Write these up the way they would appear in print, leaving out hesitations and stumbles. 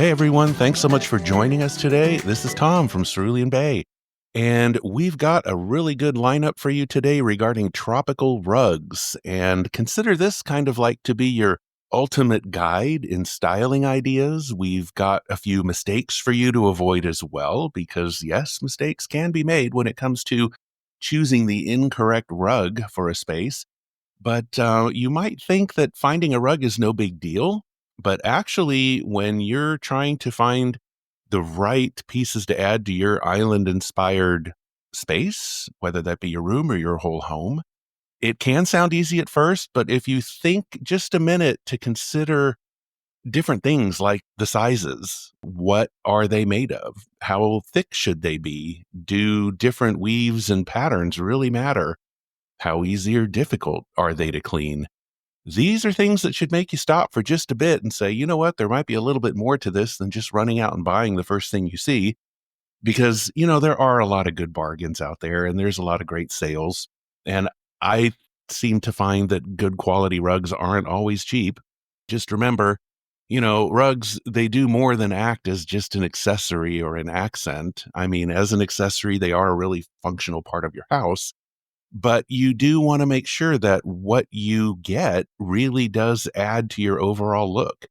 Hey everyone, thanks so much for joining us today. This is Tom from Cerulean Bay, and we've got a really good lineup for you today regarding tropical rugs. And consider this kind of like to be your ultimate guide in styling ideas. We've got a few mistakes for you to avoid as well, because yes, mistakes can be made when it comes to choosing the incorrect rug for a space. But you might think that finding a rug is no big deal. But actually, when you're trying to find the right pieces to add to your island inspired space, whether that be your room or your whole home, it can sound easy at first. But if you think just a minute to consider different things like the sizes, what are they made of? How thick should they be? Do different weaves and patterns really matter? How easy or difficult are they to clean? These are things that should make you stop for just a bit and say, you know what, there might be a little bit more to this than just running out and buying the first thing you see. Because, there are a lot of good bargains out there and there's a lot of great sales. And I seem to find that good quality rugs aren't always cheap. Just remember, rugs, they do more than act as just an accessory or an accent. I mean, as an accessory, they are a really functional part of your house, but you do wanna make sure that what you get really does add to your overall look.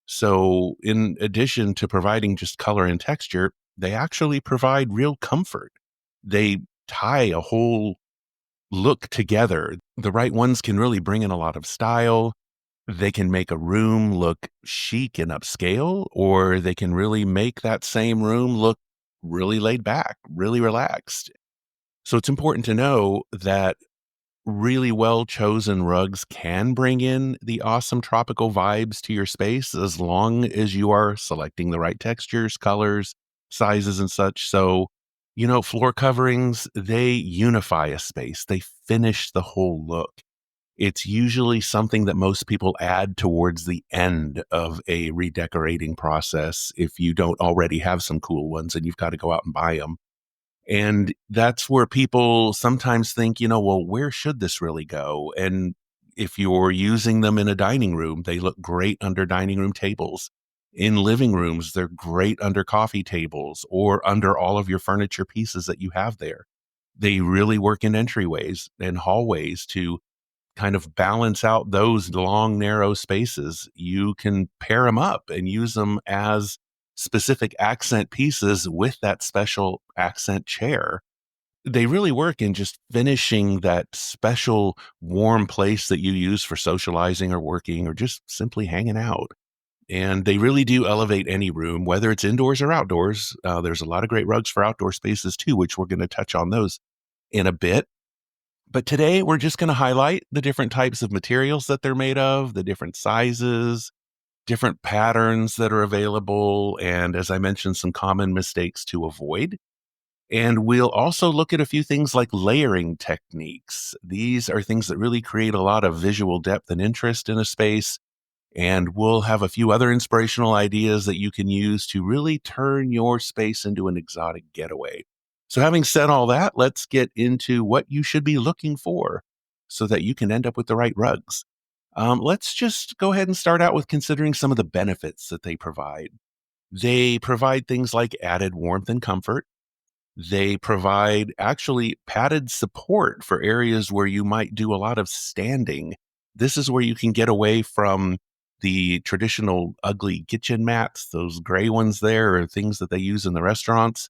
So, in addition to providing just color and texture, they actually provide real comfort. They tie a whole look together. The right ones can really bring in a lot of style. They can make a room look chic and upscale, or they can really make that same room look really laid back, really relaxed. So, it's important to know that really well chosen rugs can bring in the awesome tropical vibes to your space as long as you are selecting the right textures, colors, sizes, and such. So, floor coverings, they unify a space, they finish the whole look. It's usually something that most people add towards the end of a redecorating process if you don't already have some cool ones and you've got to go out and buy them. And that's where people sometimes think, well, where should this really go? And if you're using them in a dining room, they look great under dining room tables. In living rooms, they're great under coffee tables or under all of your furniture pieces that you have there. They really work in entryways and hallways to kind of balance out those long, narrow spaces. You can pair them up and use them as specific accent pieces with that special accent chair. They really work in just finishing that special warm place that you use for socializing or working or just simply hanging out. And they really do elevate any room, whether it's indoors or outdoors. There's a lot of great rugs for outdoor spaces too, which we're going to touch on those in a bit. But today we're just going to highlight the different types of materials that they're made of, the different sizes, different patterns that are available, and as I mentioned, some common mistakes to avoid. And we'll also look at a few things like layering techniques. These are things that really create a lot of visual depth and interest in a space. And we'll have a few other inspirational ideas that you can use to really turn your space into an exotic getaway. So, having said all that, let's get into what you should be looking for so that you can end up with the right rugs. Let's just go ahead and start out with considering some of the benefits that they provide. They provide things like added warmth and comfort. They provide actually padded support for areas where you might do a lot of standing. This is where you can get away from the traditional ugly kitchen mats, those gray ones there, or things that they use in the restaurants.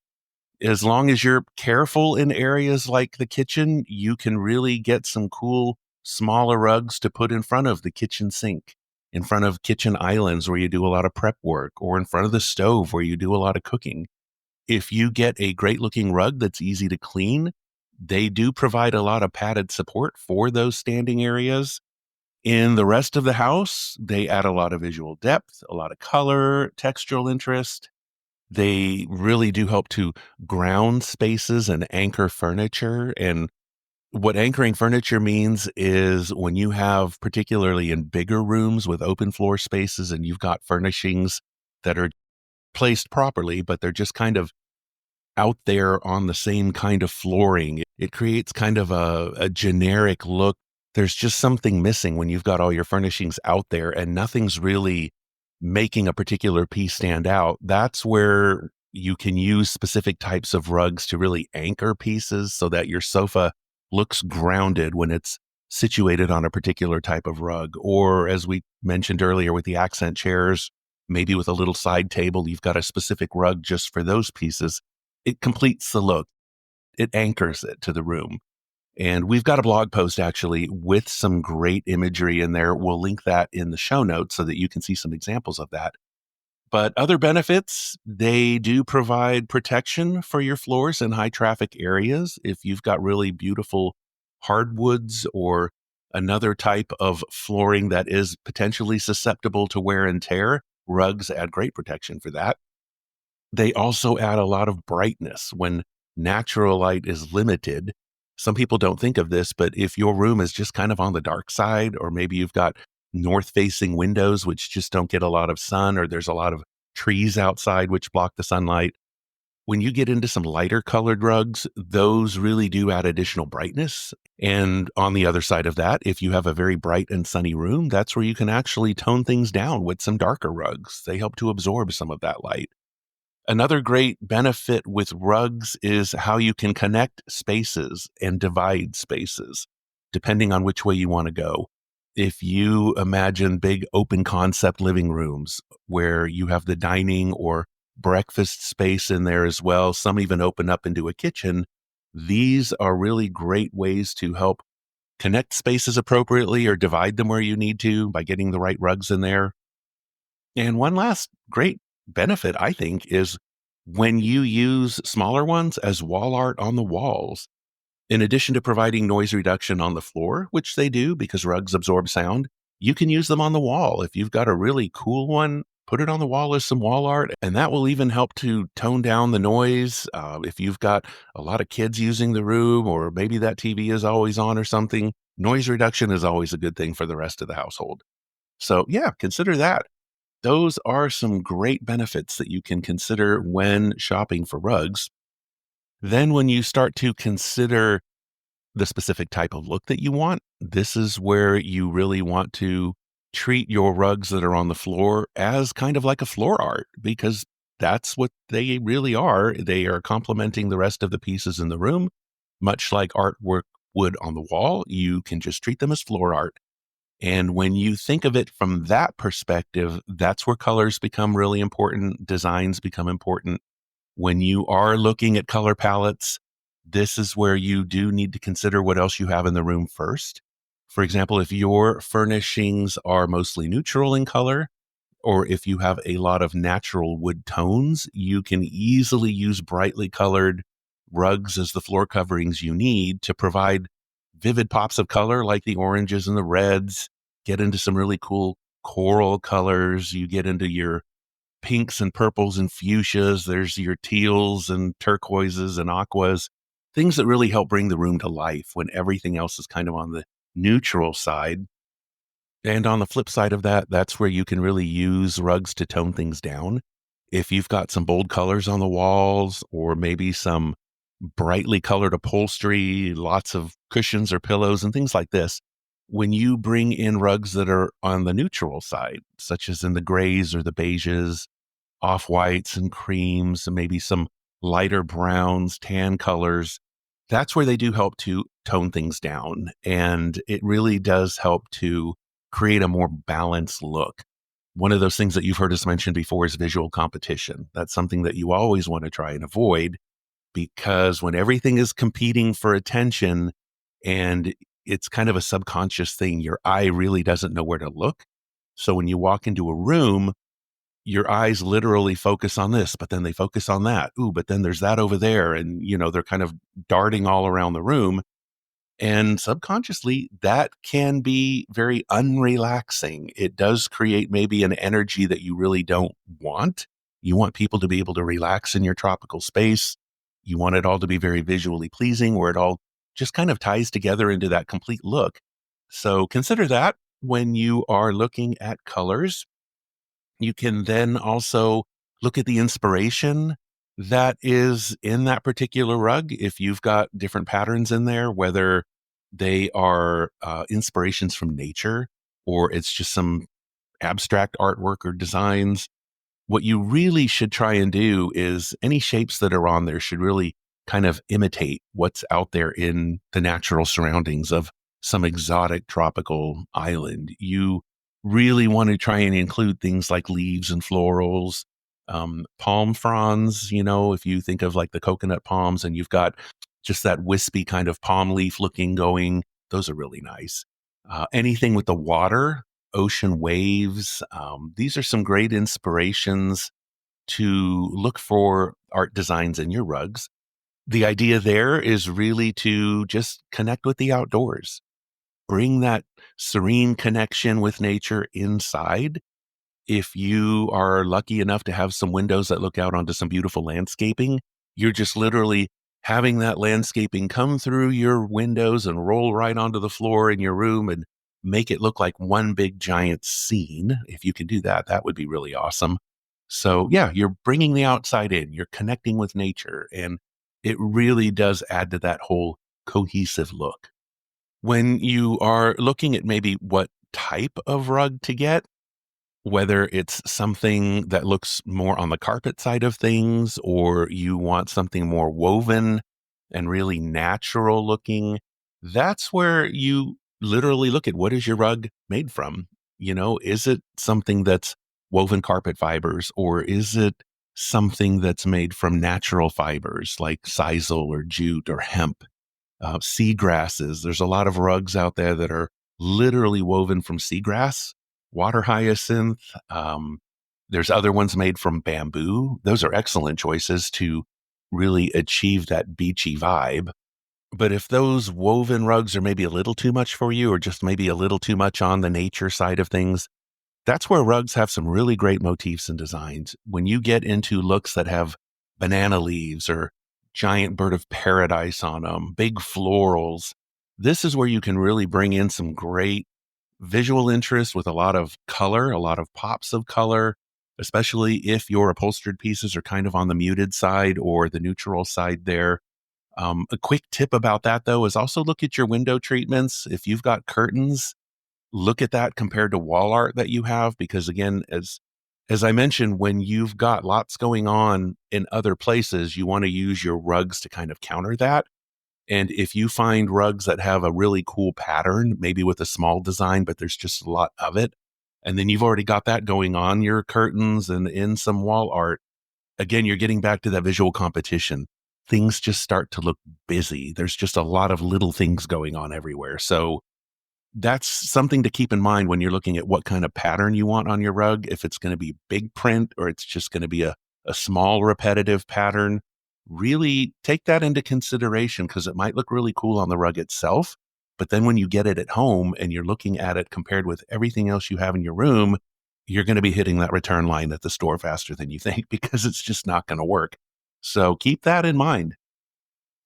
As long as you're careful in areas like the kitchen, you can really get some cool smaller rugs to put in front of the kitchen sink, in front of kitchen islands where you do a lot of prep work, or in front of the stove where you do a lot of cooking. If you get a great looking rug that's easy to clean, they do provide a lot of padded support for those standing areas. In the rest of the house, they add a lot of visual depth, a lot of color, textural interest. They really do help to ground spaces and anchor furniture. And what anchoring furniture means is when you have, particularly in bigger rooms with open floor spaces, and you've got furnishings that are placed properly, but they're just kind of out there on the same kind of flooring. It creates kind of a generic look. There's just something missing when you've got all your furnishings out there and nothing's really making a particular piece stand out, that's where you can use specific types of rugs to really anchor pieces so that your sofa looks grounded when it's situated on a particular type of rug. Or, as we mentioned earlier, with the accent chairs, maybe with a little side table, you've got a specific rug just for those pieces. It completes the look, it anchors it to the room. And we've got a blog post actually with some great imagery in there. We'll link that in the show notes so that you can see some examples of that. But other benefits, they do provide protection for your floors in high traffic areas. If you've got really beautiful hardwoods or another type of flooring that is potentially susceptible to wear and tear, rugs add great protection for that. They also add a lot of brightness when natural light is limited. Some people don't think of this, but if your room is just kind of on the dark side, or maybe you've got north facing windows which just don't get a lot of sun, or there's a lot of trees outside which block the sunlight, when you get into some lighter colored rugs, those really do add additional brightness. And on the other side of that, if you have a very bright and sunny room, that's where you can actually tone things down with some darker rugs. They help to absorb some of that light. Another great benefit with rugs is how you can connect spaces and divide spaces, depending on which way you want to go. If you imagine big open concept living rooms where you have the dining or breakfast space in there as well, some even open up into a kitchen, these are really great ways to help connect spaces appropriately or divide them where you need to by getting the right rugs in there. And one last great benefit, I think, is when you use smaller ones as wall art on the walls. In addition to providing noise reduction on the floor, which they do because rugs absorb sound, you can use them on the wall. If you've got a really cool one, put it on the wall as some wall art, and that will even help to tone down the noise. If you've got a lot of kids using the room, or maybe that TV is always on or something, noise reduction is always a good thing for the rest of the household. So, yeah, consider that. Those are some great benefits that you can consider when shopping for rugs. Then, when you start to consider the specific type of look that you want, this is where you really want to treat your rugs that are on the floor as kind of like a floor art, because that's what they really are. They are complementing the rest of the pieces in the room, much like artwork would on the wall. You can just treat them as floor art. And when you think of it from that perspective, that's where colors become really important, designs become important. When you are looking at color palettes, this is where you do need to consider what else you have in the room first. For example, if your furnishings are mostly neutral in color, or if you have a lot of natural wood tones, you can easily use brightly colored rugs as the floor coverings you need to provide vivid pops of color like the oranges and the reds. Get into some really cool coral colors. You get into your pinks and purples and fuchsias. There's your teals and turquoises and aquas, things that really help bring the room to life when everything else is kind of on the neutral side. And on the flip side of that, that's where you can really use rugs to tone things down. If you've got some bold colors on the walls, or maybe some brightly colored upholstery, lots of cushions or pillows and things like this, when you bring in rugs that are on the neutral side, such as in the grays or the beiges, off whites and creams, and maybe some lighter browns, tan colors, that's where they do help to tone things down. And it really does help to create a more balanced look. One of those things that you've heard us mention before is visual competition. That's something that you always want to try and avoid, because when everything is competing for attention and it's kind of a subconscious thing, your eye really doesn't know where to look. So when you walk into a room, your eyes literally focus on this, but then they focus on that. Ooh, but then there's that over there. And, they're kind of darting all around the room. And subconsciously, that can be very unrelaxing. It does create maybe an energy that you really don't want. You want people to be able to relax in your tropical space. You want it all to be very visually pleasing, where it all just kind of ties together into that complete look. So consider that when you are looking at colors. You can then also look at the inspiration that is in that particular rug. If you've got different patterns in there, whether they are inspirations from nature, or it's just some abstract artwork or designs, what you really should try and do is any shapes that are on there should really kind of imitate what's out there in the natural surroundings of some exotic tropical island. You really want to try and include things like leaves and florals, palm fronds. If you think of like the coconut palms and you've got just that wispy kind of palm leaf looking going, those are really nice. Anything with the water, ocean waves. These are some great inspirations to look for art designs in your rugs. The idea there is really to just connect with the outdoors, bring that serene connection with nature inside. If you are lucky enough to have some windows that look out onto some beautiful landscaping, you're just literally having that landscaping come through your windows and roll right onto the floor in your room and make it look like one big giant scene. If you can do that, that would be really awesome. So, yeah, you're bringing the outside in, you're connecting with nature, and it really does add to that whole cohesive look. When you are looking at maybe what type of rug to get, whether it's something that looks more on the carpet side of things, or you want something more woven and really natural looking, that's where you literally look at what is your rug made from? Is it something that's woven carpet fibers, or is it something that's made from natural fibers like sisal or jute or hemp? Seagrasses. There's a lot of rugs out there that are literally woven from seagrass, water hyacinth. There's other ones made from bamboo. Those are excellent choices to really achieve that beachy vibe. But if those woven rugs are maybe a little too much for you, or just maybe a little too much on the nature side of things, that's where rugs have some really great motifs and designs. When you get into looks that have banana leaves or giant bird of paradise on them, big florals, this is where you can really bring in some great visual interest with a lot of color, a lot of pops of color, especially if your upholstered pieces are kind of on the muted side or the neutral side there. A quick tip about that, though, is also look at your window treatments. If you've got curtains, look at that compared to wall art that you have, because again, as I mentioned, when you've got lots going on in other places, you want to use your rugs to kind of counter that. And if you find rugs that have a really cool pattern, maybe with a small design, but there's just a lot of it, and then you've already got that going on your curtains and in some wall art, again, you're getting back to that visual competition. Things just start to look busy. There's just a lot of little things going on everywhere. So that's something to keep in mind when you're looking at what kind of pattern you want on your rug. If it's going to be big print or it's just going to be a small repetitive pattern, really take that into consideration, because it might look really cool on the rug itself. But then when you get it at home and you're looking at it compared with everything else you have in your room, you're going to be hitting that return line at the store faster than you think, because it's just not going to work. So keep that in mind.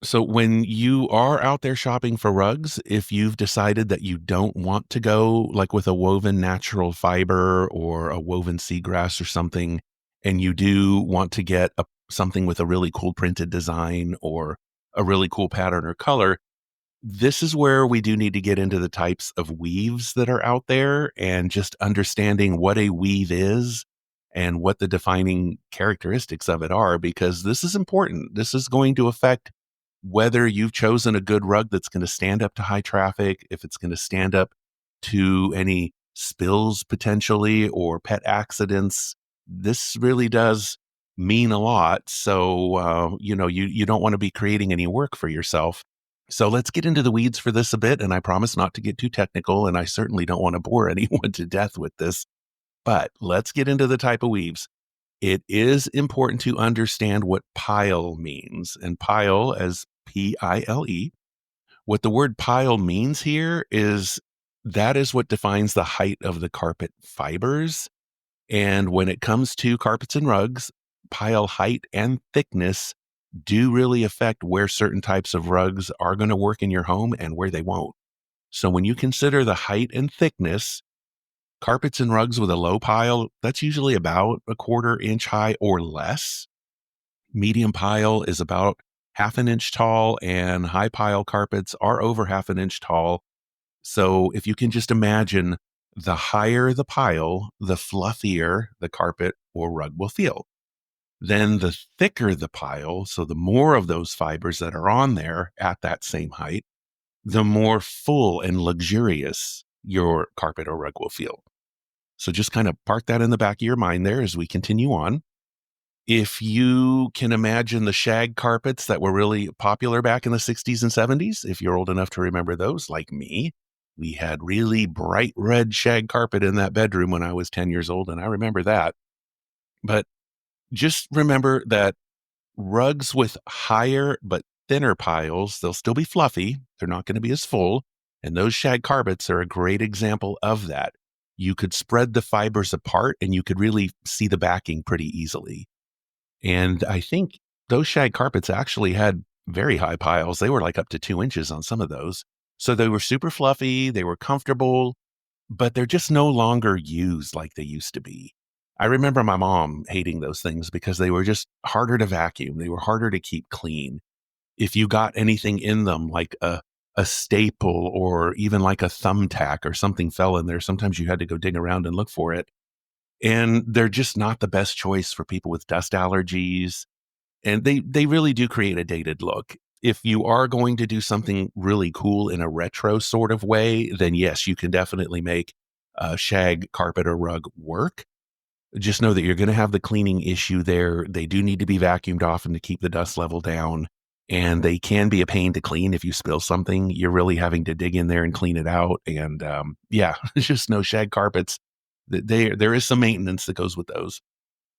So when you are out there shopping for rugs, if you've decided that you don't want to go like with a woven natural fiber or a woven seagrass or something, and you do want to get something with a really cool printed design or a really cool pattern or color, this is where we do need to get into the types of weaves that are out there and just understanding what a weave is and what the defining characteristics of it are, because this is important. This is going to affect whether you've chosen a good rug that's going to stand up to high traffic, if it's going to stand up to any spills potentially or pet accidents. This really does mean a lot. So, you don't want to be creating any work for yourself. So let's get into the weeds for this a bit. And I promise not to get too technical. And I certainly don't want to bore anyone to death with this, but let's get into the type of weaves. It is important to understand what pile means. And pile, as Pile, what the word pile means here is that is what defines the height of the carpet fibers. And when it comes to carpets and rugs, pile height and thickness do really affect where certain types of rugs are going to work in your home and where they won't. So when you consider the height and thickness, carpets and rugs with a low pile, that's usually about a quarter inch high or less. Medium pile is about half an inch tall, and high pile carpets are over half an inch tall. So if you can just imagine The higher the pile, the fluffier the carpet or rug will feel. Then the thicker the pile, so the more of those fibers that are on there at that same height, the more full and luxurious your carpet or rug will feel. So just kind of park that in the back of your mind there as we continue on. If you can imagine the shag carpets that were really popular back in the 60s and 70s, if you're old enough to remember those, like me, we had really bright red shag carpet in that bedroom when I was 10 years old, and I remember that. But just remember that rugs with higher but thinner piles, they'll still be fluffy. They're not going to be as full. And those shag carpets are a great example of that. You could spread the fibers apart and you could really see the backing pretty easily. And I think those shag carpets actually had very high piles. They were like up to 2 inches on some of those. So they were super fluffy, they were comfortable, but they're just no longer used like they used to be. I remember my mom hating those things because they were just harder to vacuum. They were harder to keep clean. If you got anything in them, like a staple or even like a thumbtack or something fell in there, sometimes you had to go dig around and look for it. And they're just not the best choice for people with dust allergies. And they really do create a dated look. If you are going to do something really cool in a retro sort of way, then yes, you can definitely make a shag carpet or rug work. Just know that you're going to have the cleaning issue there. They do need to be vacuumed often to keep the dust level down. And they can be a pain to clean if you spill something. You're really having to dig in there and clean it out. And yeah, just no shag carpets. There is some maintenance that goes with those.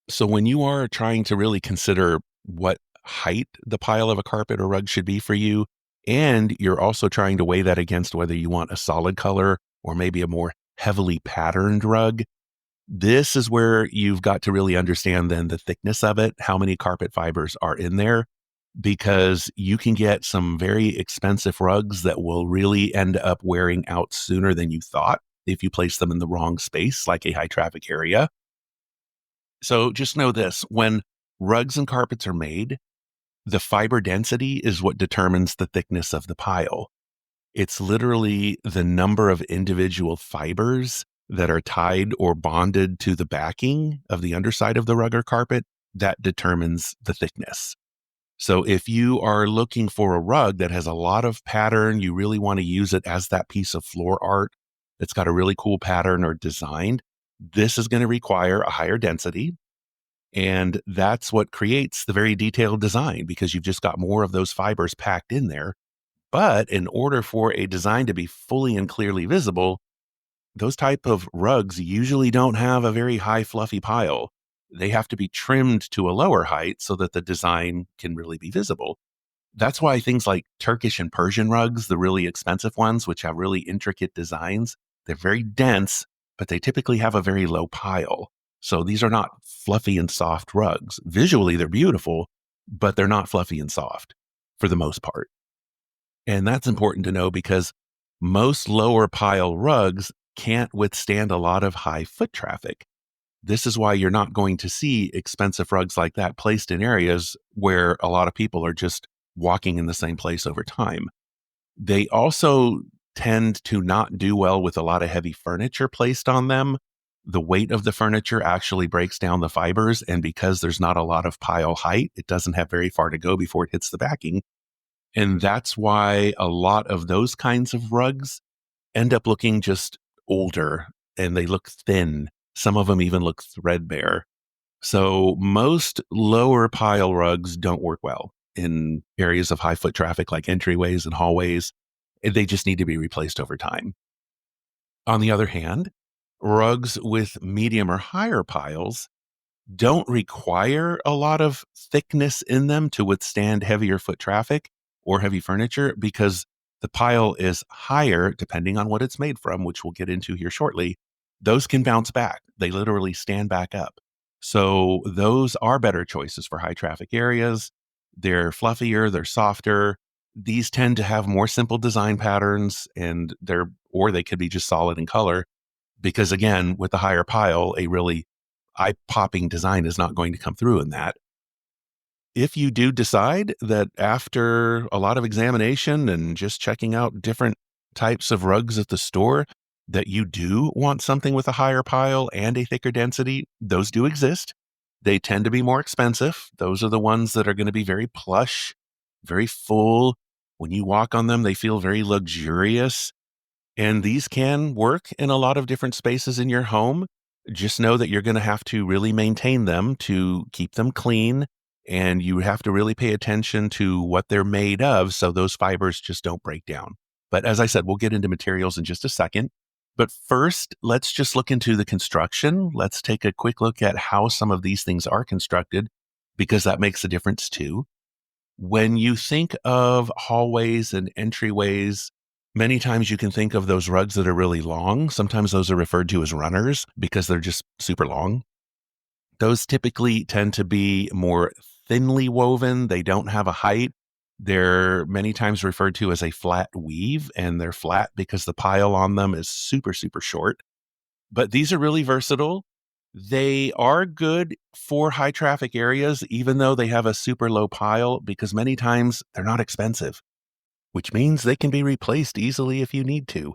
So when you are trying to really consider what height the pile of a carpet or rug should be for you, and you're also trying to weigh that against whether you want a solid color or maybe a more heavily patterned rug, this is where you've got to really understand then the thickness of it, how many carpet fibers are in there, because you can get some very expensive rugs that will really end up wearing out sooner than you thought if you place them in the wrong space, like a high traffic area. So just know this, when rugs and carpets are made, the fiber density is what determines the thickness of the pile. It's literally the number of individual fibers that are tied or bonded to the backing of the underside of the rug or carpet that determines the thickness. So if you are looking for a rug that has a lot of pattern, you really want to use it as that piece of floor art that's got a really cool pattern or design, this is going to require a higher density. And that's what creates the very detailed design because you've just got more of those fibers packed in there. But in order for a design to be fully and clearly visible, those type of rugs usually don't have a very high fluffy pile. They have to be trimmed to a lower height so that the design can really be visible. That's why things like Turkish and Persian rugs, the really expensive ones, which have really intricate designs, they're very dense, but they typically have a very low pile. So these are not fluffy and soft rugs. Visually, they're beautiful, but they're not fluffy and soft for the most part. And that's important to know because most lower pile rugs can't withstand a lot of high foot traffic. This is why you're not going to see expensive rugs like that placed in areas where a lot of people are just walking in the same place over time. They also tend to not do well with a lot of heavy furniture placed on them. The weight of the furniture actually breaks down the fibers. And because there's not a lot of pile height, it doesn't have very far to go before it hits the backing. And that's why a lot of those kinds of rugs end up looking just older and they look thin. Some of them even look threadbare. So most lower pile rugs don't work well in areas of high foot traffic like entryways and hallways. They just need to be replaced over time. On the other hand, rugs with medium or higher piles don't require a lot of thickness in them to withstand heavier foot traffic or heavy furniture because the pile is higher depending on what it's made from, which we'll get into here shortly. Those can bounce back. They literally stand back up. So those are better choices for high traffic areas. They're fluffier, they're softer. These tend to have more simple design patterns or they could be just solid in color because again, with the higher pile, a really eye-popping design is not going to come through in that. If you do decide that after a lot of examination and just checking out different types of rugs at the store, that you do want something with a higher pile and a thicker density, those do exist. They tend to be more expensive. Those are the ones that are going to be very plush, very full. When you walk on them, they feel very luxurious. And these can work in a lot of different spaces in your home. Just know that you're going to have to really maintain them to keep them clean. And you have to really pay attention to what they're made of so those fibers just don't break down. But as I said, we'll get into materials in just a second. But first, let's just look into the construction. Let's take a quick look at how some of these things are constructed, because that makes a difference too. When you think of hallways and entryways, many times you can think of those rugs that are really long. Sometimes those are referred to as runners because they're just super long. Those typically tend to be more thinly woven. They don't have a height. They're many times referred to as a flat weave, and they're flat because the pile on them is super, super short. But these are really versatile. They are good for high traffic areas, even though they have a super low pile, because many times they're not expensive, which means they can be replaced easily if you need to.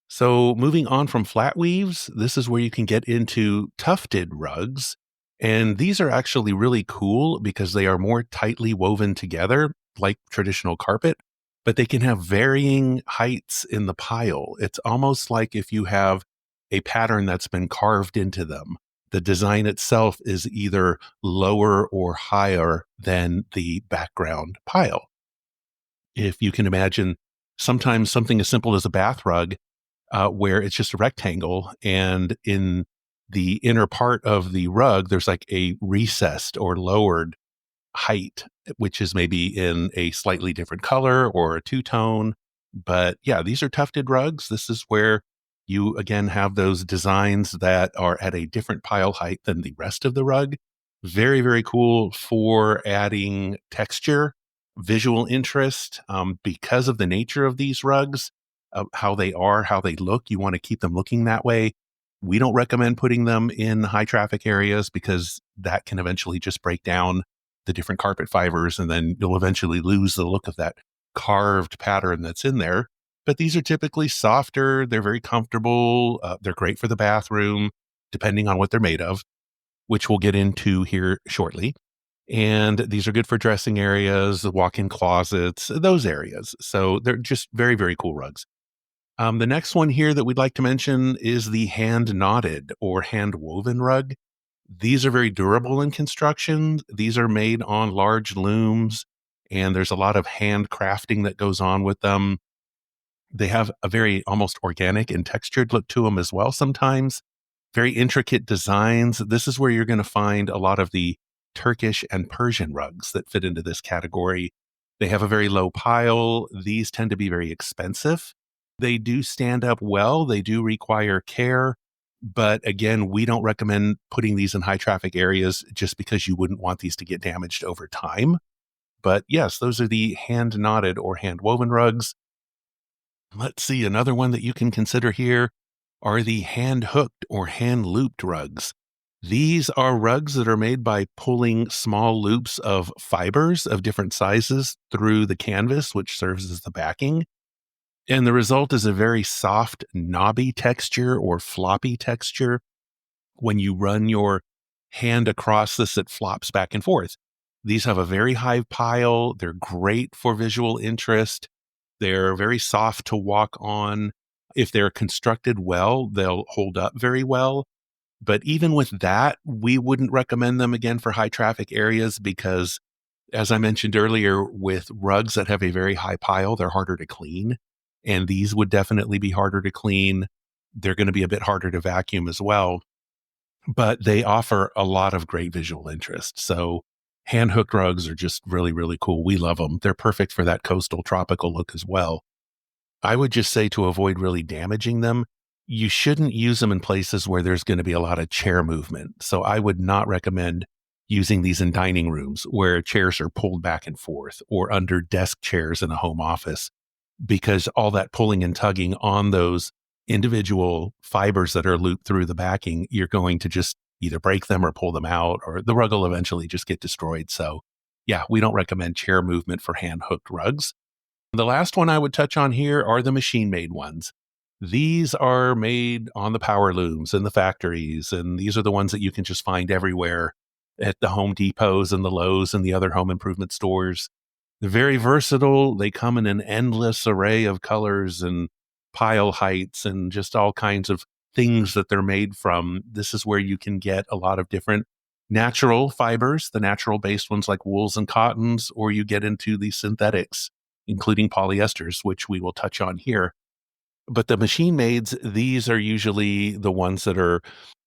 So, moving on from flat weaves, this is where you can get into tufted rugs. And these are actually really cool because they are more tightly woven together, like traditional carpet, but they can have varying heights in the pile. It's almost like if you have a pattern that's been carved into them. The design itself is either lower or higher than the background pile. If you can imagine, sometimes something as simple as a bath rug where it's just a rectangle, and in the inner part of the rug, there's like a recessed or lowered height, which is maybe in a slightly different color or a two-tone. But yeah, these are tufted rugs. This is where you again have those designs that are at a different pile height than the rest of the rug. Very, very cool for adding texture, visual interest, because of the nature of these rugs, how they are, how they look. You want to keep them looking that way. We don't recommend putting them in high traffic areas because that can eventually just break down the different carpet fibers, and then you'll eventually lose the look of that carved pattern that's in there. But these are typically softer. They're very comfortable. They're great for the bathroom, depending on what they're made of, which we'll get into here shortly. And these are good for dressing areas, walk-in closets, those areas. So they're just very, very cool rugs. The next one here that we'd like to mention is the hand knotted or hand woven rug. These are very durable in construction. These are made on large looms, and there's a lot of hand crafting that goes on with them. They have a very almost organic and textured look to them as well sometimes. Very intricate designs. This is where you're going to find a lot of the Turkish and Persian rugs that fit into this category. They have a very low pile. These tend to be very expensive. They do stand up well. They do require care. But again, we don't recommend putting these in high traffic areas just because you wouldn't want these to get damaged over time. But yes, those are the hand knotted or hand woven rugs. Let's see, another one that you can consider here are the hand hooked or hand looped rugs. These are rugs that are made by pulling small loops of fibers of different sizes through the canvas, which serves as the backing. And the result is a very soft, knobby texture or floppy texture. When you run your hand across this, it flops back and forth. These have a very high pile. They're great for visual interest. They're very soft to walk on. If they're constructed well, they'll hold up very well. But even with that, we wouldn't recommend them again for high traffic areas because, as I mentioned earlier, with rugs that have a very high pile, they're harder to clean. And these would definitely be harder to clean. They're going to be a bit harder to vacuum as well, but they offer a lot of great visual interest. So hand hooked rugs are just really, really cool. We love them. They're perfect for that coastal tropical look as well. I would just say to avoid really damaging them, you shouldn't use them in places where there's going to be a lot of chair movement. So I would not recommend using these in dining rooms where chairs are pulled back and forth or under desk chairs in a home office, because all that pulling and tugging on those individual fibers that are looped through the backing, you're going to just either break them or pull them out, or the rug will eventually just get destroyed. So yeah, we don't recommend chair movement for hand hooked rugs. The last one I would touch on here are the machine made ones. These are made on the power looms in the factories, and these are the ones that you can just find everywhere at the Home Depots and the Lowe's and the other home improvement stores. They're very versatile. They come in an endless array of colors and pile heights and just all kinds of things that they're made from. This is where you can get a lot of different natural fibers, the natural based ones like wools and cottons, or you get into the synthetics, including polyesters, which we will touch on here. But the machine mades, these are usually the ones that are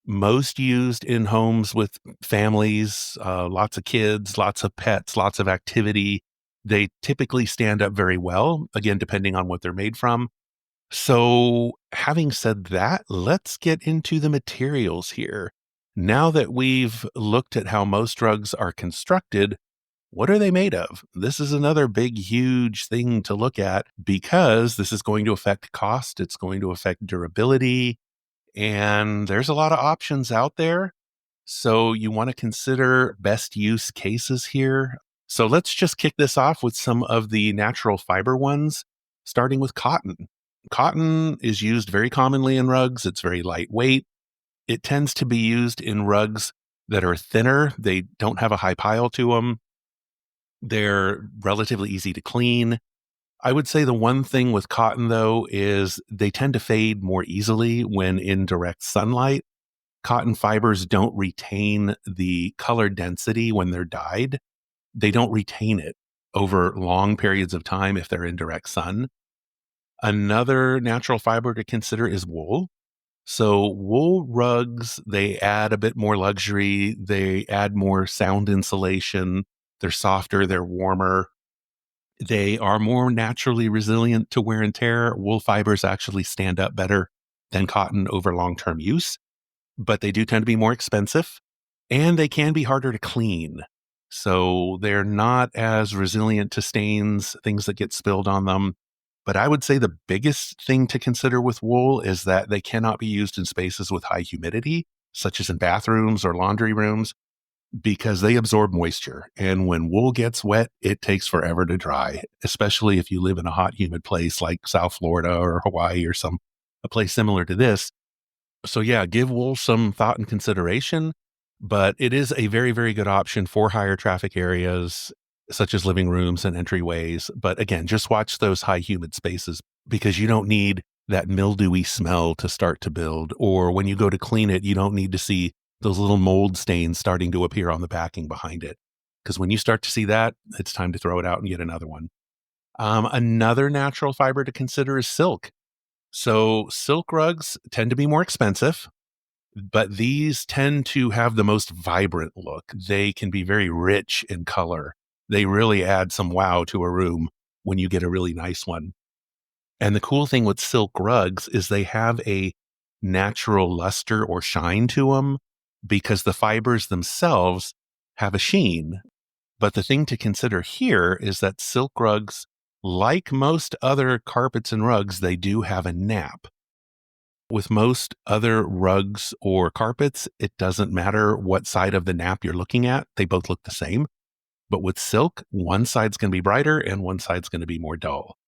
most used in homes with families, lots of kids, lots of pets, lots of activity. They typically stand up very well, again, depending on what they're made from. So, having said that, let's get into the materials here. Now that we've looked at how most rugs are constructed, what are they made of? This is another big, huge thing to look at because this is going to affect cost. It's going to affect durability. And there's a lot of options out there. So you want to consider best use cases here. So let's just kick this off with some of the natural fiber ones, starting with cotton. Cotton is used very commonly in rugs. It's very lightweight. It tends to be used in rugs that are thinner. They don't have a high pile to them. They're relatively easy to clean. I would say the one thing with cotton, though, is they tend to fade more easily when in direct sunlight. Cotton fibers don't retain the color density when they're dyed. They don't retain it over long periods of time if they're in direct sun. Another natural fiber to consider is wool. So wool rugs, they add a bit more luxury. They add more sound insulation. They're softer, they're warmer. They are more naturally resilient to wear and tear. Wool fibers actually stand up better than cotton over long-term use, but they do tend to be more expensive and they can be harder to clean. So they're not as resilient to stains, things that get spilled on them. But I would say the biggest thing to consider with wool is that they cannot be used in spaces with high humidity, such as in bathrooms or laundry rooms, because they absorb moisture. And when wool gets wet, it takes forever to dry, especially if you live in a hot, humid place like South Florida or Hawaii or a place similar to this. So yeah, give wool some thought and consideration, but it is a very, very good option for higher traffic areas such as living rooms and entryways. But again, just watch those high humid spaces because you don't need that mildewy smell to start to build. Or when you go to clean it, you don't need to see those little mold stains starting to appear on the backing behind it. Because when you start to see that, it's time to throw it out and get another one. Another natural fiber to consider is silk. So silk rugs tend to be more expensive, but these tend to have the most vibrant look. They can be very rich in color. They really add some wow to a room when you get a really nice one. And the cool thing with silk rugs is they have a natural luster or shine to them because the fibers themselves have a sheen. But the thing to consider here is that silk rugs, like most other carpets and rugs, they do have a nap. With most other rugs or carpets, it doesn't matter what side of the nap you're looking at. They both look the same. But with silk, one side's going to be brighter and one side's going to be more dull.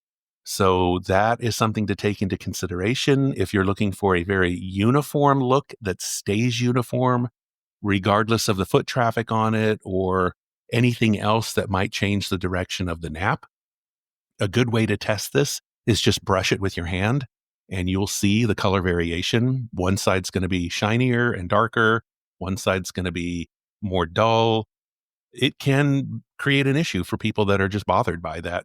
So that is something to take into consideration if you're looking for a very uniform look that stays uniform, regardless of the foot traffic on it or anything else that might change the direction of the nap. A good way to test this is just brush it with your hand and you'll see the color variation. One side's going to be shinier and darker. One side's going to be more dull. It can create an issue for people that are just bothered by that.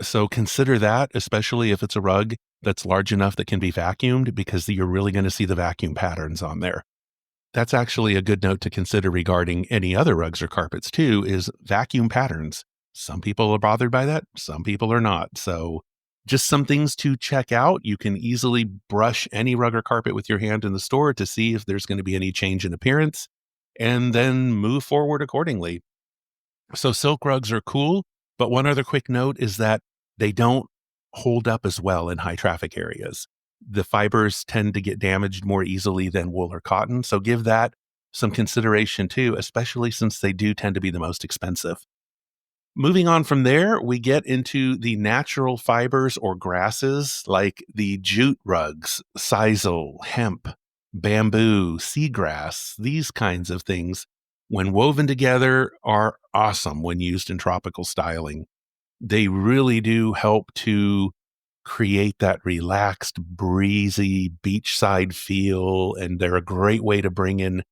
So consider that, especially if it's a rug that's large enough that can be vacuumed, because you're really going to see the vacuum patterns on there. That's actually a good note to consider regarding any other rugs or carpets too, is vacuum patterns. Some people are bothered by that. Some people are not. So just some things to check out. You can easily brush any rug or carpet with your hand in the store to see if there's going to be any change in appearance and then move forward accordingly. So silk rugs are cool, but one other quick note is that they don't hold up as well in high traffic areas. The fibers tend to get damaged more easily than wool or cotton. So give that some consideration too, especially since they do tend to be the most expensive. Moving on from there, we get into the natural fibers or grasses like the jute rugs, sisal, hemp, bamboo, seagrass, these kinds of things. When woven together, are awesome when used in tropical styling. They really do help to create that relaxed, breezy beachside feel, and they're a great way to bring in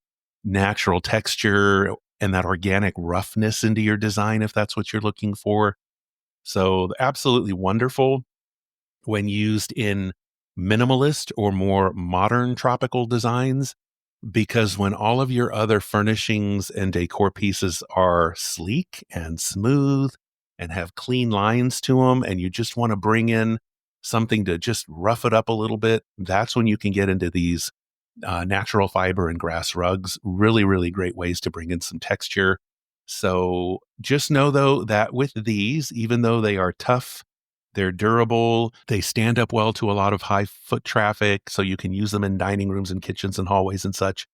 natural texture and that organic roughness into your design if that's what you're looking for. So, absolutely wonderful when used in minimalist or more modern tropical designs, because when all of your other furnishings and decor pieces are sleek and smooth and have clean lines to them, and you just want to bring in something to just rough it up a little bit, that's when you can get into these natural fiber and grass rugs. Really, really great ways to bring in some texture. So just know, though, that with these, even though they are tough, they're durable, they stand up well to a lot of high foot traffic. So you can use them in dining rooms and kitchens and hallways and such.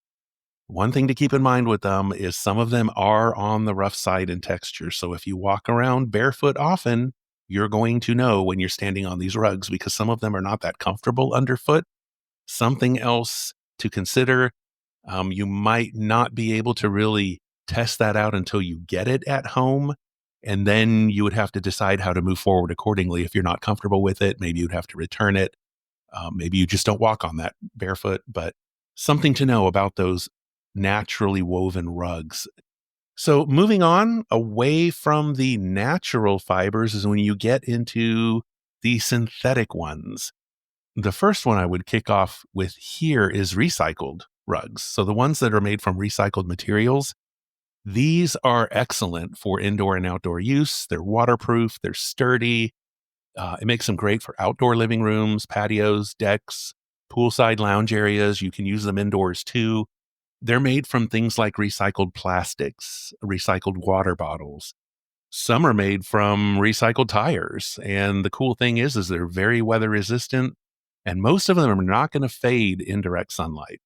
One thing to keep in mind with them is some of them are on the rough side in texture. So if you walk around barefoot often, you're going to know when you're standing on these rugs because some of them are not that comfortable underfoot. Something else to consider, you might not be able to really test that out until you get it at home. And then you would have to decide how to move forward accordingly. If you're not comfortable with it, maybe you'd have to return it. Maybe you just don't walk on that barefoot, but something to know about those naturally woven rugs. So, moving on away from the natural fibers is when you get into the synthetic ones. The first one I would kick off with here is recycled rugs. So, the ones that are made from recycled materials, these are excellent for indoor and outdoor use. They're waterproof, they're sturdy. It makes them great for outdoor living rooms, patios, decks, poolside lounge areas. You can use them indoors too. They're made from things like recycled plastics, recycled water bottles. Some are made from recycled tires. And the cool thing is they're very weather resistant and most of them are not going to fade in direct sunlight.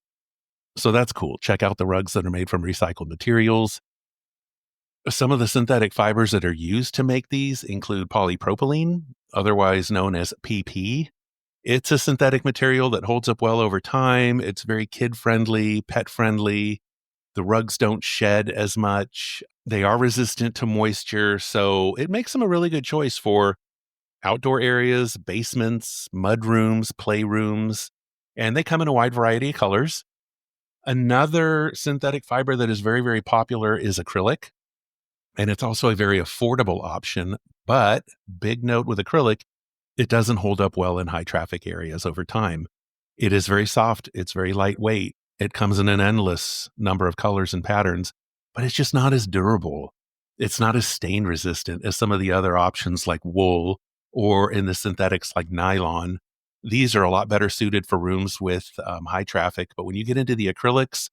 So that's cool. Check out the rugs that are made from recycled materials. Some of the synthetic fibers that are used to make these include polypropylene, otherwise known as PP. It's a synthetic material that holds up well over time. It's very kid friendly, pet friendly. The rugs don't shed as much. They are resistant to moisture. So it makes them a really good choice for outdoor areas, basements, mud rooms, playrooms, and they come in a wide variety of colors. Another synthetic fiber that is very, very popular is acrylic. And it's also a very affordable option. But big note with acrylic, it doesn't hold up well in high traffic areas over time. It is very soft, it's very lightweight. It comes in an endless number of colors and patterns, but it's just not as durable. It's not as stain resistant as some of the other options like wool or in the synthetics like nylon. These are a lot better suited for rooms with high traffic. But when you get into the acrylics,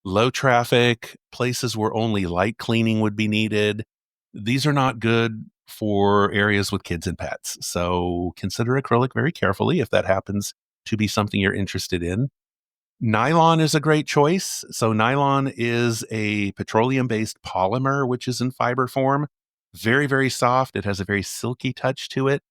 low traffic, places where only light cleaning would be needed, these are not good for areas with kids and pets. So consider acrylic very carefully if that happens to be something you're interested in. Nylon is a great choice. So nylon is a petroleum-based polymer, which is in fiber form. Very, very soft. It has a very silky touch to it.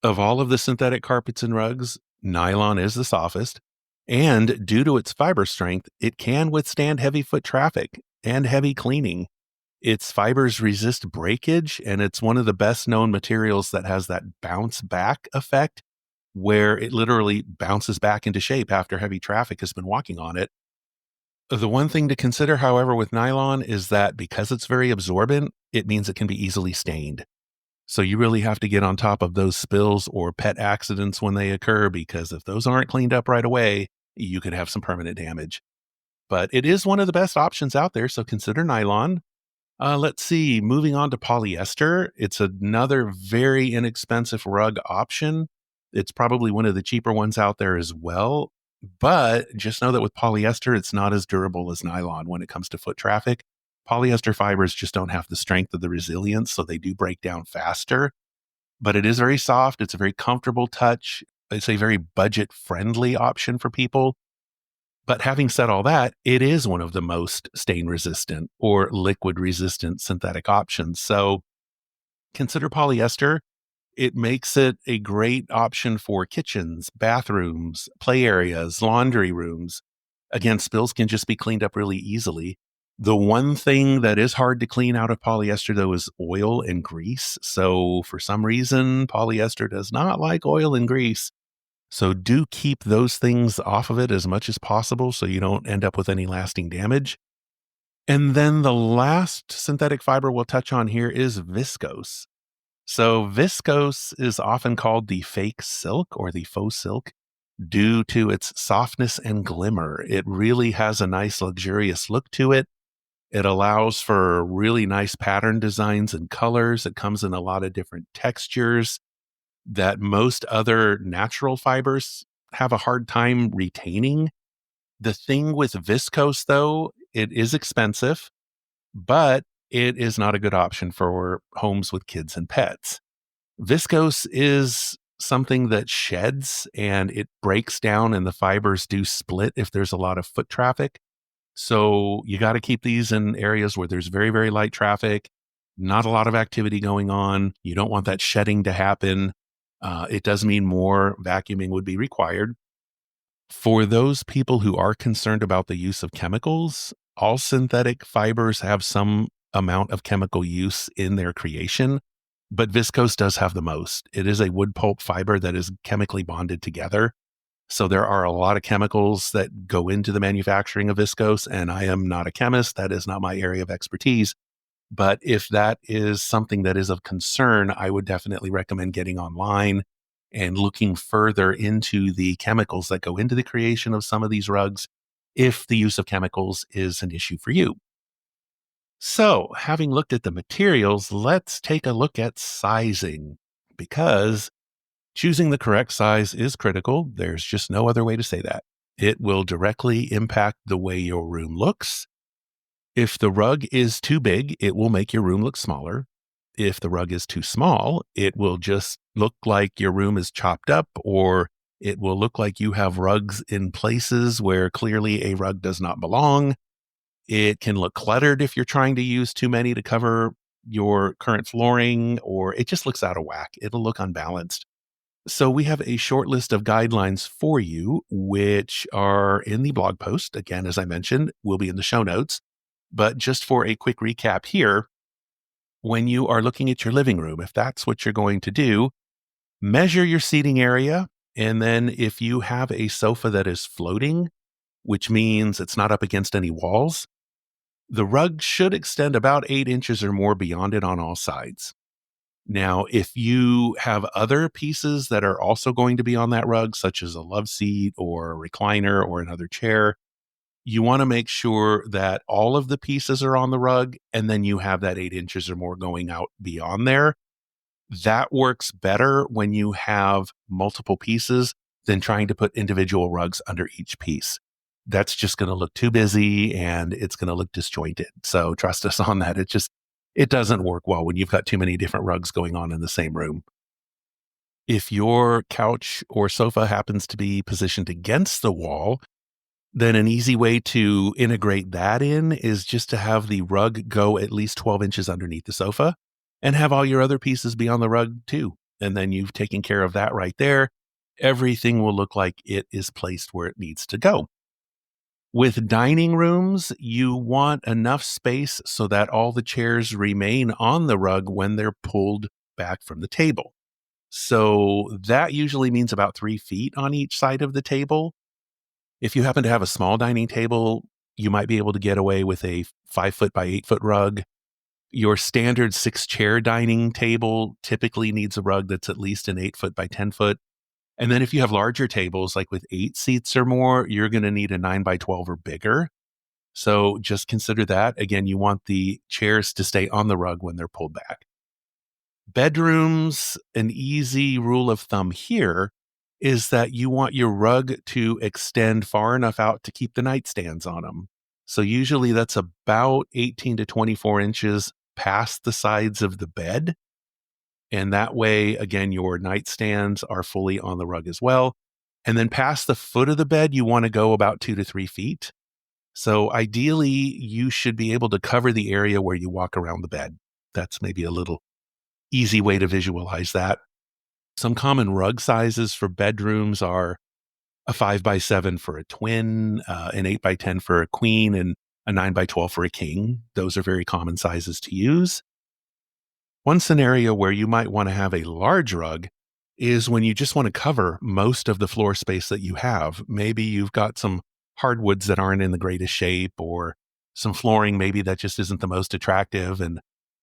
Of all of the synthetic carpets and rugs, nylon is the softest. And due to its fiber strength, it can withstand heavy foot traffic and heavy cleaning. Its fibers resist breakage, and it's one of the best known materials that has that bounce back effect where it literally bounces back into shape after heavy traffic has been walking on it. The one thing to consider, however, with nylon is that because it's very absorbent, it means it can be easily stained. So you really have to get on top of those spills or pet accidents when they occur, because if those aren't cleaned up right away, you could have some permanent damage. But it is one of the best options out there, so consider nylon. Let's see, moving on to polyester. It's another very inexpensive rug option. It's probably one of the cheaper ones out there as well. But just know that with polyester, it's not as durable as nylon when it comes to foot traffic. Polyester fibers just don't have the strength of the resilience, so they do break down faster. But it is very soft. It's a very comfortable touch. It's a very budget friendly option for people. But having said all that, it is one of the most stain resistant or liquid resistant synthetic options. So Consider polyester. It makes it a great option for kitchens, bathrooms, play areas, laundry rooms. Again, spills can just be cleaned up really easily. The one thing that is hard to clean out of polyester, though, is oil and grease. So, for some reason, polyester does not like oil and grease. So, do keep those things off of it as much as possible so you don't end up with any lasting damage. And then the last synthetic fiber we'll touch on here is viscose. So, viscose is often called the fake silk or the faux silk due to its softness and glimmer. It really has a nice, luxurious look to it. It allows for really nice pattern designs and colors. It comes in a lot of different textures that most other natural fibers have a hard time retaining. The thing with viscose, though, it is expensive, but it is not a good option for homes with kids and pets. Viscose is something that sheds and it breaks down, and the fibers do split if there's a lot of foot traffic. So you got to keep these in areas where there's very, very light traffic, not a lot of activity going on. You don't want that shedding to happen. It does mean more vacuuming would be required. For those people who are concerned about the use of chemicals, all synthetic fibers have some amount of chemical use in their creation, but viscose does have the most. It is a wood pulp fiber that is chemically bonded together. So there are a lot of chemicals that go into the manufacturing of viscose, and I am not a chemist. That is not my area of expertise. But if that is something that is of concern, I would definitely recommend getting online and looking further into the chemicals that go into the creation of some of these rugs if the use of chemicals is an issue for you. So, having looked at the materials, let's take a look at sizing because choosing the correct size is critical. There's just no other way to say that. It will directly impact the way your room looks. If the rug is too big, it will make your room look smaller. If the rug is too small, it will just look like your room is chopped up, or it will look like you have rugs in places where clearly a rug does not belong. It can look cluttered if you're trying to use too many to cover your current flooring, or it just looks out of whack. It'll look unbalanced. So, we have a short list of guidelines for you, which are in the blog post. Again, as I mentioned, will be in the show notes. But just for a quick recap here, when you are looking at your living room, if that's what you're going to do, measure your seating area. And then if you have a sofa that is floating, which means it's not up against any walls, the rug should extend about 8 inches or more beyond it on all sides. Now, if you have other pieces that are also going to be on that rug, such as a love seat or a recliner or another chair, you want to make sure that all of the pieces are on the rug and then you have that 8 inches or more going out beyond there. That works better when you have multiple pieces than trying to put individual rugs under each piece. That's just going to look too busy and it's going to look disjointed. So trust us on that. It doesn't work well when you've got too many different rugs going on in the same room. If your couch or sofa happens to be positioned against the wall, then an easy way to integrate that in is just to have the rug go at least 12 inches underneath the sofa and have all your other pieces be on the rug too. And then you've taken care of that right there. Everything will look like it is placed where it needs to go. With dining rooms, you want enough space so that all the chairs remain on the rug when they're pulled back from the table. So that usually means about 3 feet on each side of the table. If you happen to have a small dining table, you might be able to get away with a 5 foot by 8 foot rug. Your standard 6 chair dining table typically needs a rug that's at least an 8 foot by 10 foot. And then if you have larger tables, like with 8 seats or more, you're going to need a 9 by 12 or bigger. So just consider that. Again, you want the chairs to stay on the rug when they're pulled back. Bedrooms, an easy rule of thumb here is that you want your rug to extend far enough out to keep the nightstands on them. So usually that's about 18 to 24 inches past the sides of the bed. And that way, again, your nightstands are fully on the rug as well. And then past the foot of the bed, you want to go about 2 to 3 feet. So ideally, you should be able to cover the area where you walk around the bed. That's maybe a little easy way to visualize that. Some common rug sizes for bedrooms are a 5 by 7 for a twin, an 8 by 10 for a queen, and a 9 by 12 for a king. Those are very common sizes to use. One scenario where you might want to have a large rug is when you just want to cover most of the floor space that you have. Maybe you've got some hardwoods that aren't in the greatest shape, or some flooring maybe that just isn't the most attractive. And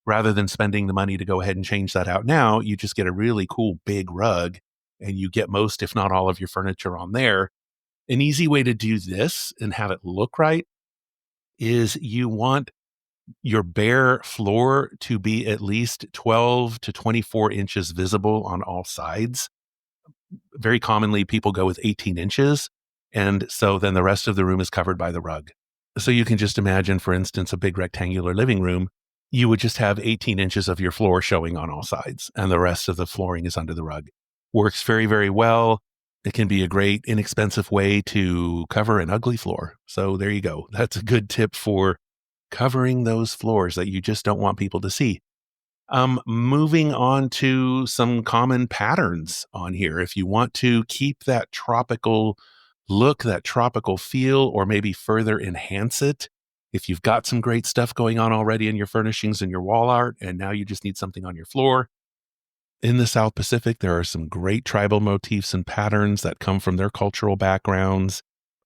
rather than spending the money to go ahead and change that out now, you just get a really cool big rug and you get most, if not all, of your furniture on there. An easy way to do this and have it look right is you want your bare floor to be at least 12 to 24 inches visible on all sides. Very commonly, people go with 18 inches. And so then the rest of the room is covered by the rug. So you can just imagine, for instance, a big rectangular living room. You would just have 18 inches of your floor showing on all sides, and the rest of the flooring is under the rug. Works very, very well. It can be a great, inexpensive way to cover an ugly floor. So there you go. That's a good tip for covering those floors that you just don't want people to see. Moving on to some common patterns on here. If you want to keep that tropical look, that tropical feel, or maybe further enhance it, if you've got some great stuff going on already in your furnishings and your wall art, and now you just need something on your floor, in the South Pacific, there are some great tribal motifs and patterns that come from their cultural backgrounds.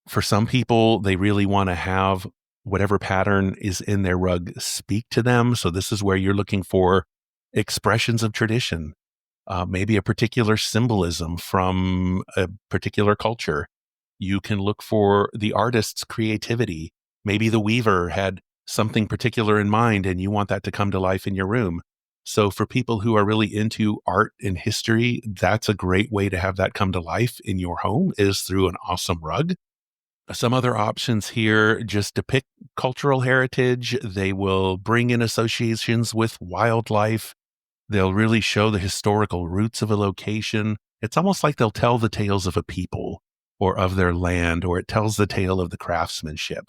For some people, they really want to have whatever pattern is in their rug speak to them. So this is where you're looking for expressions of tradition, maybe a particular symbolism from a particular culture. You can look for the artist's creativity. Maybe the weaver had something particular in mind and you want that to come to life in your room. So for people who are really into art and history, that's a great way to have that come to life in your home, is through an awesome rug. Some other options here just depict cultural heritage. They will bring in associations with wildlife. They'll really show the historical roots of a location. It's almost like they'll tell the tales of a people or of their land, or it tells the tale of the craftsmanship.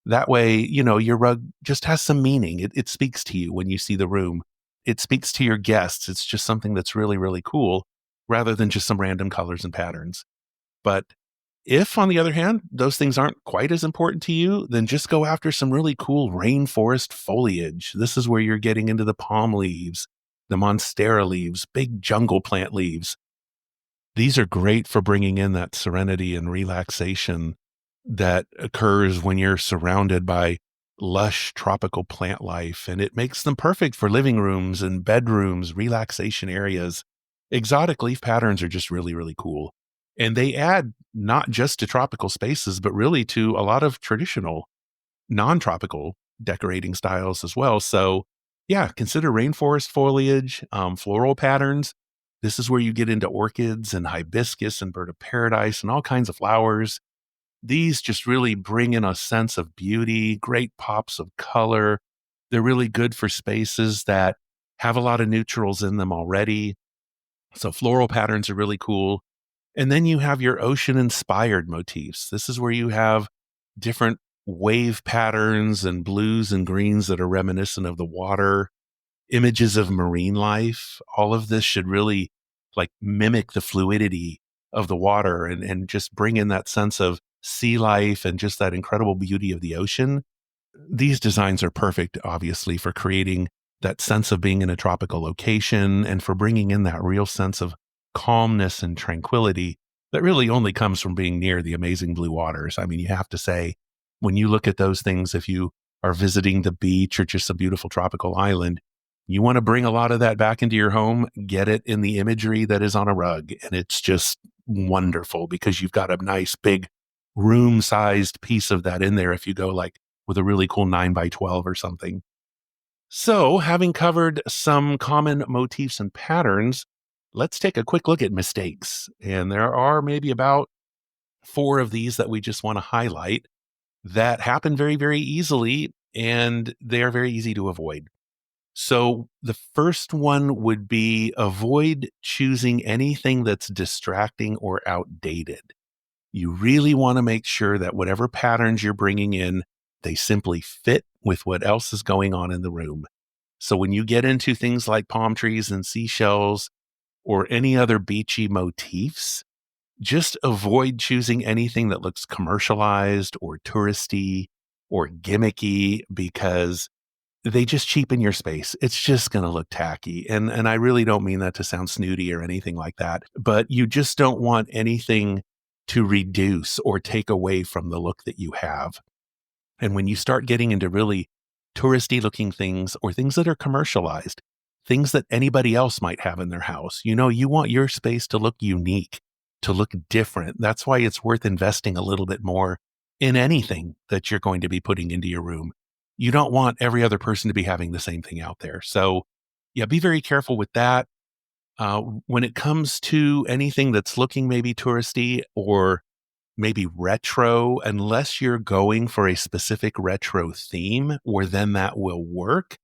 That way, your rug just has some meaning. It speaks to you when you see the room. It speaks to your guests. It's just something that's really, really cool rather than just some random colors and patterns. But if, on the other hand, those things aren't quite as important to you, then just go after some really cool rainforest foliage. This is where you're getting into the palm leaves, the monstera leaves, big jungle plant leaves. These are great for bringing in that serenity and relaxation that occurs when you're surrounded by lush tropical plant life. And it makes them perfect for living rooms and bedrooms, relaxation areas. Exotic leaf patterns are just really, really cool. And they add not just to tropical spaces, but really to a lot of traditional non-tropical decorating styles as well. So yeah, consider rainforest foliage, floral patterns. This is where you get into orchids and hibiscus and bird of paradise and all kinds of flowers. These just really bring in a sense of beauty, great pops of color. They're really good for spaces that have a lot of neutrals in them already. So floral patterns are really cool. And then you have your ocean inspired motifs. This is where you have different wave patterns and blues and greens that are reminiscent of the water, images of marine life. All of this should really like mimic the fluidity of the water, and just bring in that sense of sea life and just that incredible beauty of the ocean. These designs are perfect, obviously, for creating that sense of being in a tropical location and for bringing in that real sense of calmness and tranquility that really only comes from being near the amazing blue waters. I mean, you have to say, when you look at those things, if you are visiting the beach or just a beautiful tropical island, you want to bring a lot of that back into your home, get it in the imagery that is on a rug. And it's just wonderful because you've got a nice big room sized piece of that in there if you go like with a really cool 9 by 12 or something. So, having covered some common motifs and patterns, let's take a quick look at mistakes. And there are maybe about 4 of these that we just want to highlight that happen very, very easily, and they are very easy to avoid. So, the first one would be avoid choosing anything that's distracting or outdated. You really want to make sure that whatever patterns you're bringing in, they simply fit with what else is going on in the room. So when you get into things like palm trees and seashells or any other beachy motifs, just avoid choosing anything that looks commercialized or touristy or gimmicky because they just cheapen your space. It's just going to look tacky. And I really don't mean that to sound snooty or anything like that, but you just don't want anything to reduce or take away from the look that you have. And when you start getting into really touristy looking things or things that are commercialized, things that anybody else might have in their house, you want your space to look unique, to look different. That's why it's worth investing a little bit more in anything that you're going to be putting into your room. You don't want every other person to be having the same thing out there. So, yeah, be very careful with that. When it comes to anything that's looking maybe touristy or maybe retro, unless you're going for a specific retro theme where then that will work,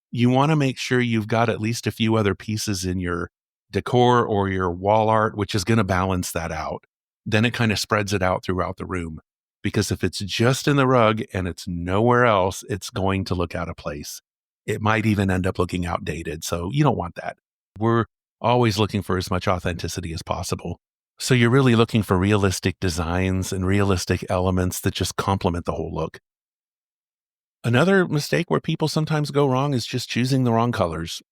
you want to make sure you've got at least a few other pieces in your decor or your wall art, which is going to balance that out. Then it kind of spreads it out throughout the room. Because if it's just in the rug and it's nowhere else, it's going to look out of place. It might even end up looking outdated. So you don't want that. We're always looking for as much authenticity as possible. So you're really looking for realistic designs and realistic elements that just complement the whole look. Another mistake where people sometimes go wrong is just choosing the wrong colors.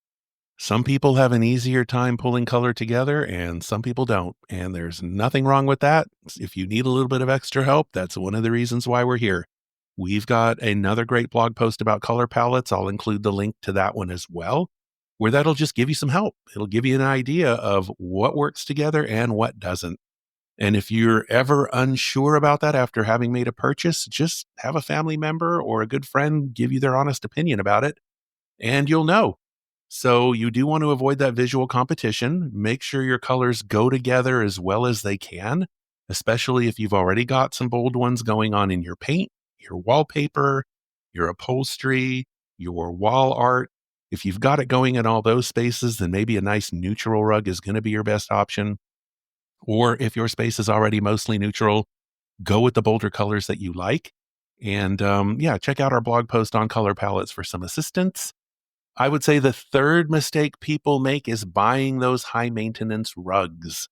Some people have an easier time pulling color together and some people don't. And there's nothing wrong with that. If you need a little bit of extra help, that's one of the reasons why we're here. We've got another great blog post about color palettes. I'll include the link to that one as well, where that'll just give you some help. It'll give you an idea of what works together and what doesn't. And if you're ever unsure about that after having made a purchase, just have a family member or a good friend give you their honest opinion about it, and you'll know. So you do want to avoid that visual competition. Make sure your colors go together as well as they can, especially if you've already got some bold ones going on in your paint, your wallpaper, your upholstery, your wall art. If you've got it going in all those spaces, then maybe a nice neutral rug is going to be your best option. Or if your space is already mostly neutral, go with the bolder colors that you like. And yeah, check out our blog post on color palettes for some assistance. I would say the third mistake people make is buying those high maintenance rugs.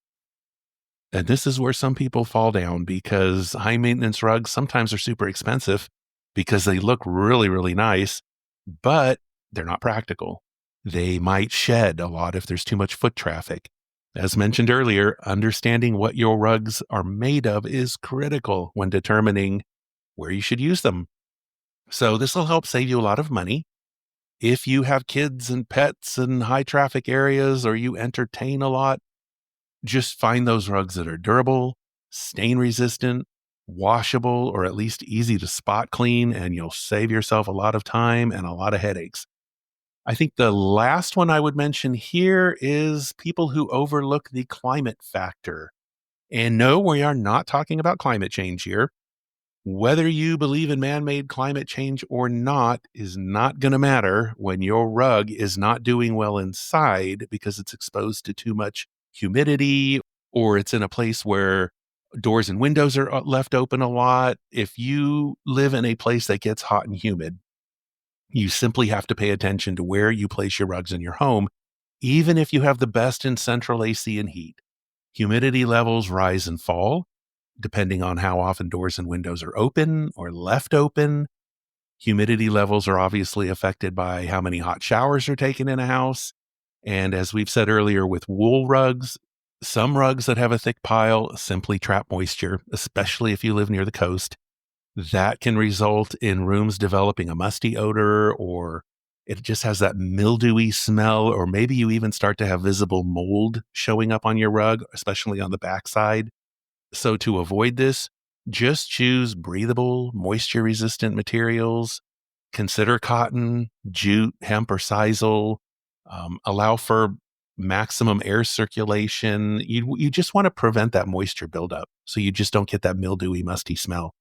And this is where some people fall down because high maintenance rugs sometimes are super expensive because they look really, really nice, but they're not practical. They might shed a lot if there's too much foot traffic. As mentioned earlier, understanding what your rugs are made of is critical when determining where you should use them. So this will help save you a lot of money. If you have kids and pets in high traffic areas or you entertain a lot, just find those rugs that are durable, stain resistant, washable, or at least easy to spot clean, and you'll save yourself a lot of time and a lot of headaches. I think the last one I would mention here is people who overlook the climate factor. And no, we are not talking about climate change here. Whether you believe in man made climate change or not is not going to matter when your rug is not doing well inside because it's exposed to too much humidity or it's in a place where doors and windows are left open a lot. If you live in a place that gets hot and humid, you simply have to pay attention to where you place your rugs in your home, even if you have the best in central AC and heat. Humidity levels rise and fall depending on how often doors and windows are open or left open. Humidity levels are obviously affected by how many hot showers are taken in a house. And as we've said earlier with wool rugs, some rugs that have a thick pile simply trap moisture, especially if you live near the coast. That can result in rooms developing a musty odor, or it just has that mildewy smell, or maybe you even start to have visible mold showing up on your rug, especially on the backside. So to avoid this, just choose breathable, moisture-resistant materials. Consider cotton, jute, hemp, or sisal. Allow for maximum air circulation. You just want to prevent that moisture buildup so you just don't get that mildewy, musty smell.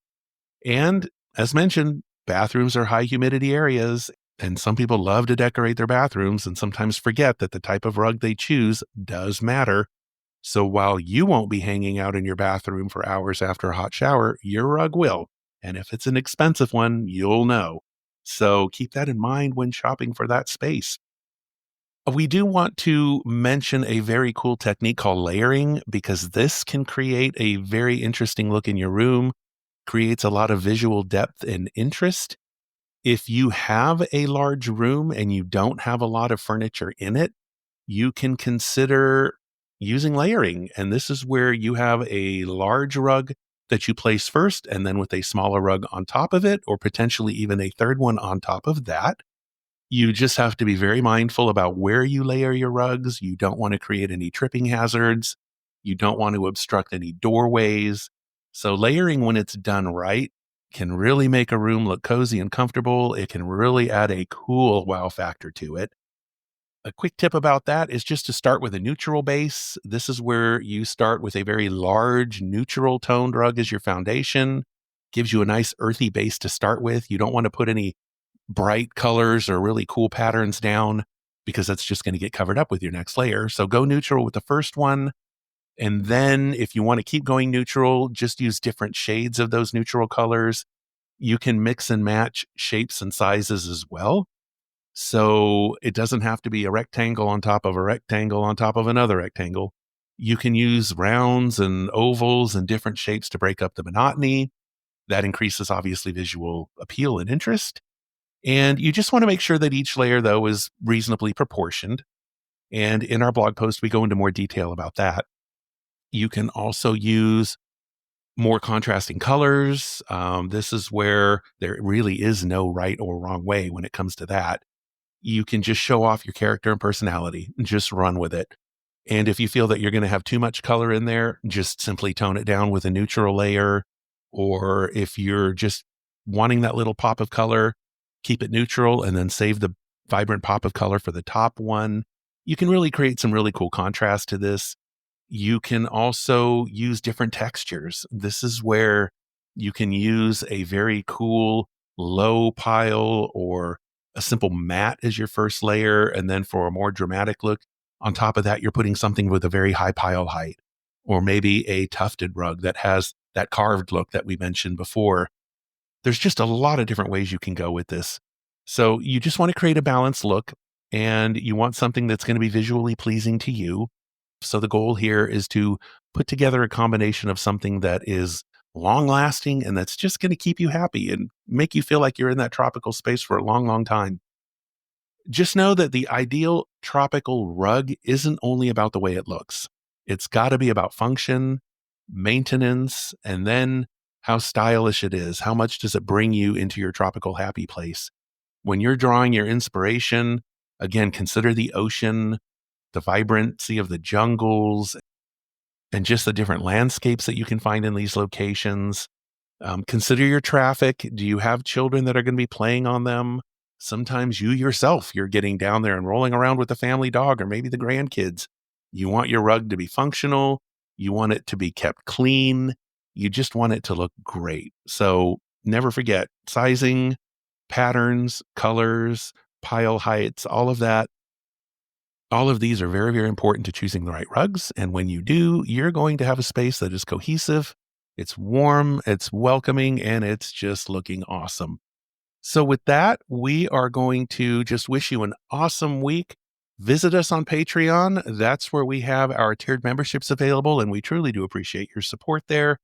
And as mentioned, bathrooms are high humidity areas, and some people love to decorate their bathrooms and sometimes forget that the type of rug they choose does matter. So while you won't be hanging out in your bathroom for hours after a hot shower, your rug will. And if it's an expensive one, you'll know. So keep that in mind when shopping for that space. We do want to mention a very cool technique called layering because this can create a very interesting look in your room, creates a lot of visual depth and interest. If you have a large room and you don't have a lot of furniture in it, you can consider using layering. And this is where you have a large rug that you place first, and then with a smaller rug on top of it, or potentially even a third one on top of that. You just have to be very mindful about where you layer your rugs. You don't want to create any tripping hazards. You don't want to obstruct any doorways. So, layering, when it's done right, can really make a room look cozy and comfortable. It can really add a cool wow factor to it. A quick tip about that is just to start with a neutral base. This is where you start with a very large neutral toned rug as your foundation. Gives you a nice earthy base to start with. You don't want to put any bright colors or really cool patterns down because that's just going to get covered up with your next layer. So go neutral with the first one. And then if you want to keep going neutral, just use different shades of those neutral colors. You can mix and match shapes and sizes as well. So it doesn't have to be a rectangle on top of a rectangle on top of another rectangle. You can use rounds and ovals and different shapes to break up the monotony. That increases obviously visual appeal and interest. And you just want to make sure that each layer, though, is reasonably proportioned. And in our blog post, we go into more detail about that. You can also use more contrasting colors. This is where there really is no right or wrong way when it comes to that. You can just show off your character and personality and just run with it. And if you feel that you're going to have too much color in there, just simply tone it down with a neutral layer. Or if you're just wanting that little pop of color, keep it neutral and then save the vibrant pop of color for the top one. You can really create some really cool contrast to this. You can also use different textures. This is where you can use a very cool low pile or a simple mat as your first layer. And then for a more dramatic look, on top of that, you're putting something with a very high pile height, or maybe a tufted rug that has that carved look that we mentioned before. There's just a lot of different ways you can go with this. So you just want to create a balanced look and you want something that's going to be visually pleasing to you. So the goal here is to put together a combination of something that is long lasting and that's just going to keep you happy and make you feel like you're in that tropical space for a long, long time. Just know that the ideal tropical rug isn't only about the way it looks. It's got to be about function, maintenance, and then how stylish it is. How much does it bring you into your tropical happy place? When you're drawing your inspiration, again, consider the ocean, the vibrancy of the jungles, and just the different landscapes that you can find in these locations. Consider your traffic. Do you have children that are going to be playing on them? Sometimes you yourself, you're getting down there and rolling around with the family dog or maybe the grandkids. You want your rug to be functional. You want it to be kept clean. You just want it to look great. So never forget sizing, patterns, colors, pile heights, all of that. All of these are very, very important to choosing the right rugs. And when you do, you're going to have a space that is cohesive, it's warm, it's welcoming, and it's just looking awesome. So with that, we are going to just wish you an awesome week. Visit us on Patreon. That's where we have our tiered memberships available, and we truly do appreciate your support there.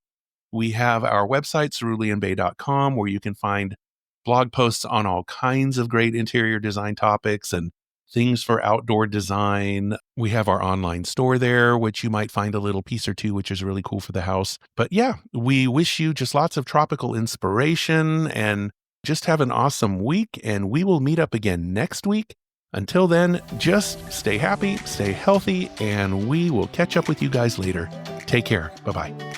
We have our website, ceruleanbay.com, where you can find blog posts on all kinds of great interior design topics and things for outdoor design. We have our online store there, which you might find a little piece or two, which is really cool for the house. But yeah, we wish you just lots of tropical inspiration and just have an awesome week. And we will meet up again next week. Until then, just stay happy, stay healthy, and we will catch up with you guys later. Take care. Bye-bye.